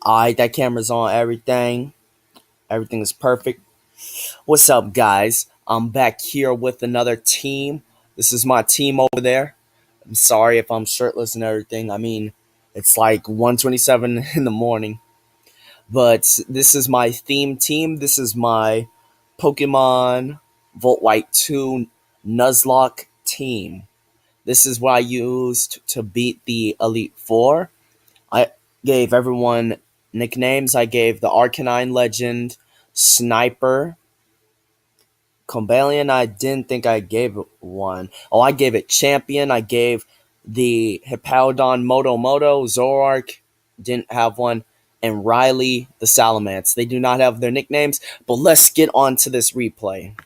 Alright, that camera's on everything. Everything is perfect. What's up, guys? I'm back here with another team. This is my team over there. I'm sorry if I'm shirtless and everything. I mean, it's like 1:27 in the morning. But this is my theme team. This is my Pokemon Volt White 2 Nuzlocke team. This is what I used to beat the Elite Four. I gave everyone nicknames. I gave the Arcanine Legend, Sniper, Combalion. I didn't think I gave it one. Oh, I gave it Champion. I gave the Hippowdon Moto, Zoroark, didn't have one, and Riley the Salamence. They do not have their nicknames, but let's get on to this replay.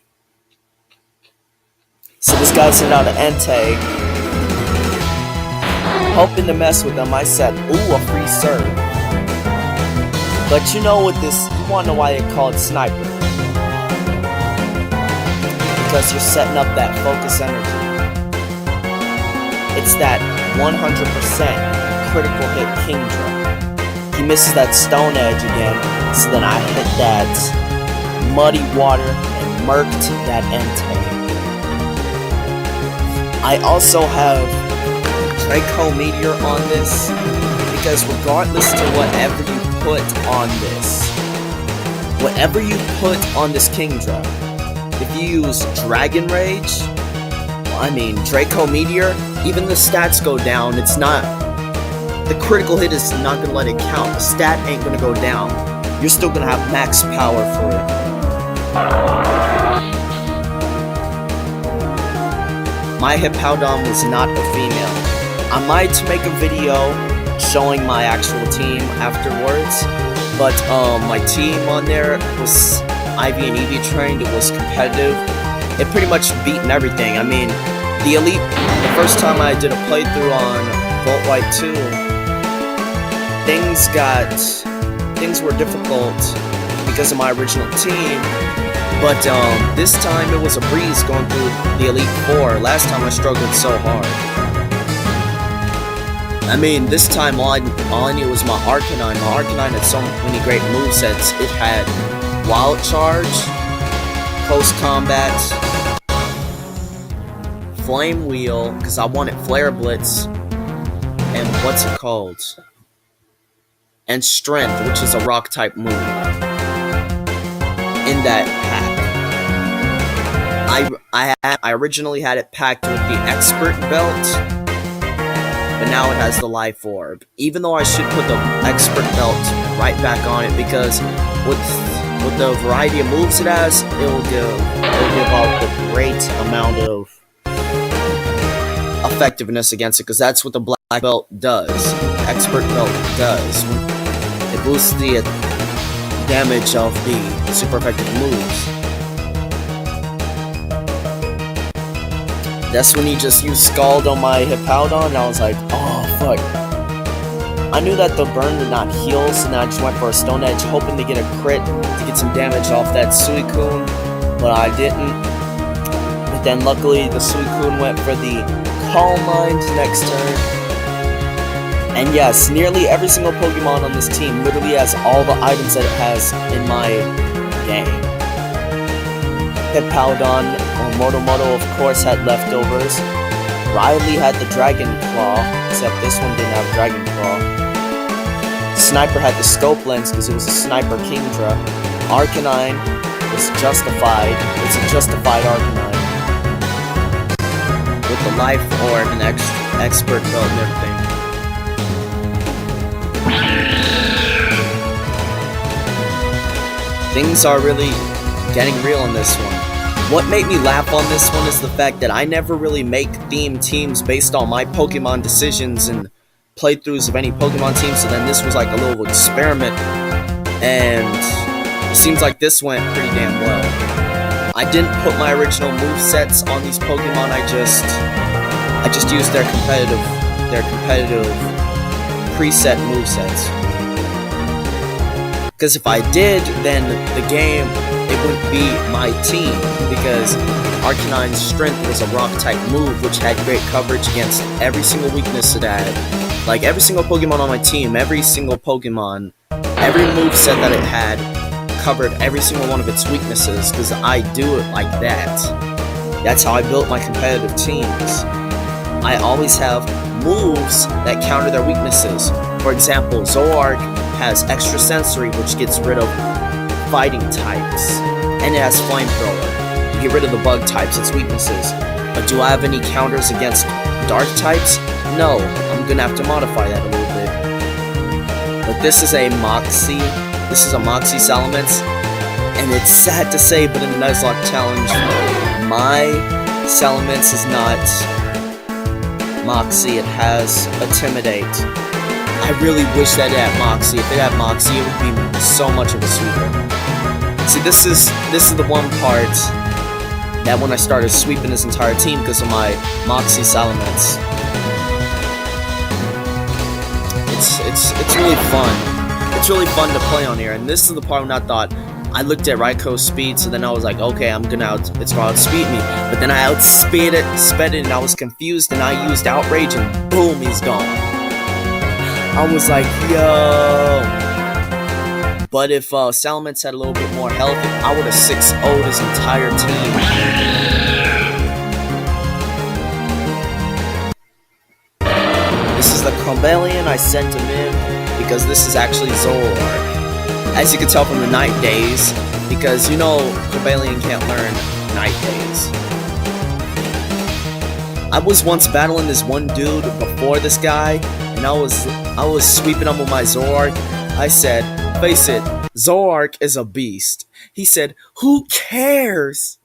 So this guy sent out an Entei. Hoping to mess with them, I said, ooh, a free serve. But you know what this, you wanna know why they call it Sniper. Because you're setting up that focus energy. It's that 100% critical hit Kingdra. He misses that Stone Edge again, so then I hit that Muddy Water and murked that Entei. I also have Draco Meteor on this, because regardless to whatever you put on this, whatever you put on this Kingdra, if you use Dragon Rage, well, I mean Draco Meteor, even the stats go down. It's not, the critical hit is not going to let it count. The stat ain't going to go down. You're still going to have max power for it. My Hippowdon was not a female. I might make a video showing my actual team afterwards, but my team on there was IV and EV trained. It was competitive. It pretty much beaten everything. I mean, the Elite, the first time I did a playthrough on Volt White 2, things were difficult because of my original team. But this time it was a breeze going through the Elite Four. Last time I struggled so hard. I mean, this time all I knew was my Arcanine. My Arcanine had so many great movesets. It had Wild Charge, Close Combat, Flame Wheel, because I wanted Flare Blitz, and what's it called? And Strength, which is a rock type move. In that pack. I originally had it packed with the Expert Belt, but now it has the Life Orb. Even though I should put the Expert Belt right back on it, because with the variety of moves it has, it'll give out a great amount of effectiveness against it, because that's what the Black Belt does. The Expert Belt does. It boosts the damage of the super effective moves. That's when he just used Scald on my Hippowdon, and I was like, oh fuck. I knew that the burn would not heal, so now I just went for a Stone Edge, hoping to get a crit to get some damage off that Suicune, but I didn't. But then luckily the Suicune went for the Calm Mind next turn. And yes, nearly every single Pokemon on this team literally has all the items that it has in my game. Hippowdon or Moto, of course, had leftovers. Riley had the Dragon Claw, except this one didn't have Dragon Claw. Sniper had the Scope Lens because it was a Sniper Kingdra. Arcanine was justified. It's a justified Arcanine. With the Life Orb and Expert Belt and everything. Things are really getting real in this one. What made me laugh on this one is the fact that I never really make theme teams based on my Pokemon decisions and playthroughs of any Pokemon team, so then this was like a little experiment, and it seems like this went pretty damn well. I didn't put my original movesets on these Pokemon, I just used their competitive preset movesets. Because if I did, then the game, it wouldn't be my team, because Arcanine's Strength was a rock type move which had great coverage against every single weakness it had. Like every single Pokemon on my team, every single Pokemon, every move set that it had covered every single one of its weaknesses because I do it like that. That's how I built my competitive teams. I always have moves that counter their weaknesses. For example, Zoroark has extra sensory, which gets rid of fighting types, and it has flamethrower. You get rid of the bug types, its weaknesses. But do I have any counters against dark types? No, I'm gonna have to modify that a little bit. But this is a Moxie. This is a Moxie Salamence, and it's sad to say, but in the Nuzlocke challenge, my Salamence is not Moxie. It has Intimidate. I really wish that it had Moxie. If it had Moxie, it would be so much of a sweeper. See, this is the one part that when I started sweeping this entire team because of my Moxie Salamence. It's really fun. It's really fun to play on here, and this is the part when I thought I looked at Raikou speed, so then I was like, okay, it's gonna outspeed me. But then I sped it, and I was confused, and I used Outrage, and boom, he's gone. I was like, yo. But if Salamence had a little bit more health, I would have 6-0'd his entire team. This is the Cobalion. I sent him in because this is actually Zoroark. As you can tell from the night days, because you know Cobalion can't learn night days. I was once battling this one dude before this guy, and I was sweeping him with my Zoroark. I said, face it, Zoroark is a beast. He said, who cares?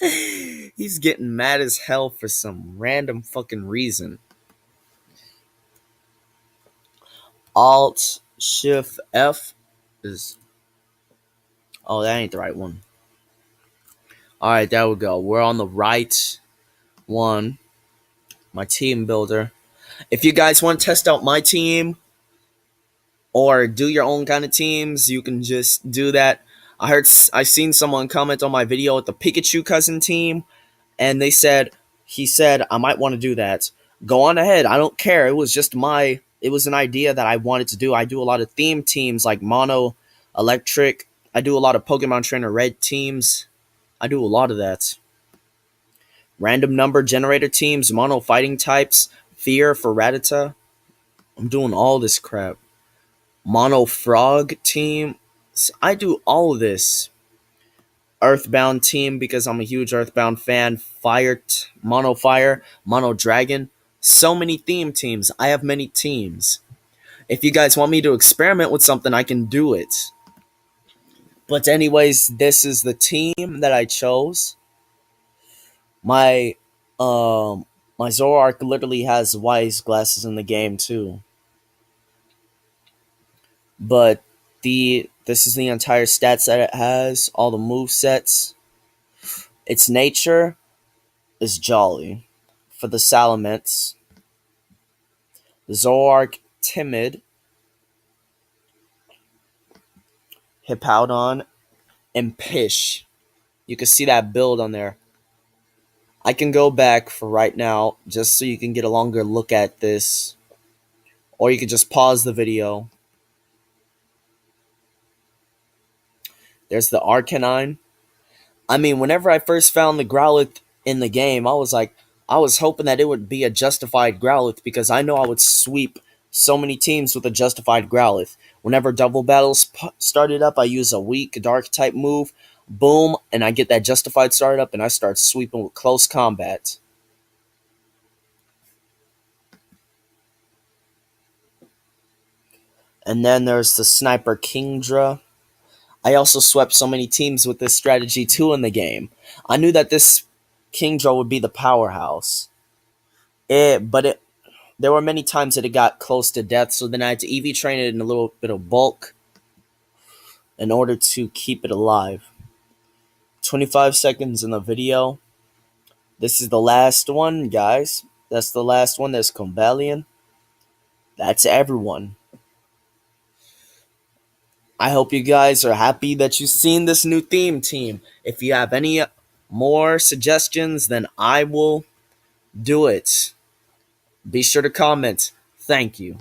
He's getting mad as hell for some random fucking reason. Alt Shift F is... Oh, that ain't the right one. Alright, there we go. We're on the right one. My team builder. If you guys want to test out my team or do your own kind of teams, you can just do that. I seen someone comment on my video with the Pikachu cousin team, and he said I might want to do that. Go on ahead. I don't care. It was an idea that I wanted to do. I do a lot of theme teams like Mono Electric. I do a lot of Pokemon Trainer Red teams. I do a lot of that. Random number generator teams, mono fighting types, Fear for Rattata. I'm doing all this crap. Mono frog team. I do all of this. Earthbound team because I'm a huge Earthbound fan. Mono fire, mono dragon. So many theme teams. I have many teams. If you guys want me to experiment with something, I can do it. But anyways, this is the team that I chose. My Zoroark literally has wise glasses in the game too. But this is the entire stats that it has, all the move sets. Its nature is Jolly. For the Salamence, the Zoroark Timid, Hippowdon, and Pish. You can see that build on there. I can go back for right now just so you can get a longer look at this. Or you can just pause the video. There's the Arcanine. I mean, whenever I first found the Growlithe in the game, I was hoping that it would be a justified Growlithe because I know I would sweep so many teams with a justified Growlithe. Whenever double battles started up, I use a weak dark type move. Boom, and I get that justified started up and I start sweeping with close combat. And then there's the Sniper Kingdra. I also swept so many teams with this strategy too in the game. I knew that this Kingdra would be the powerhouse. But there were many times that it got close to death, so then I had to EV train it in a little bit of bulk in order to keep it alive. 25 seconds in the video. This is the last one, guys. That's the last one. There's Cobalion. That's everyone. I hope you guys are happy that you've seen this new theme team. If you have any more suggestions, then I will do it. Be sure to comment. Thank you.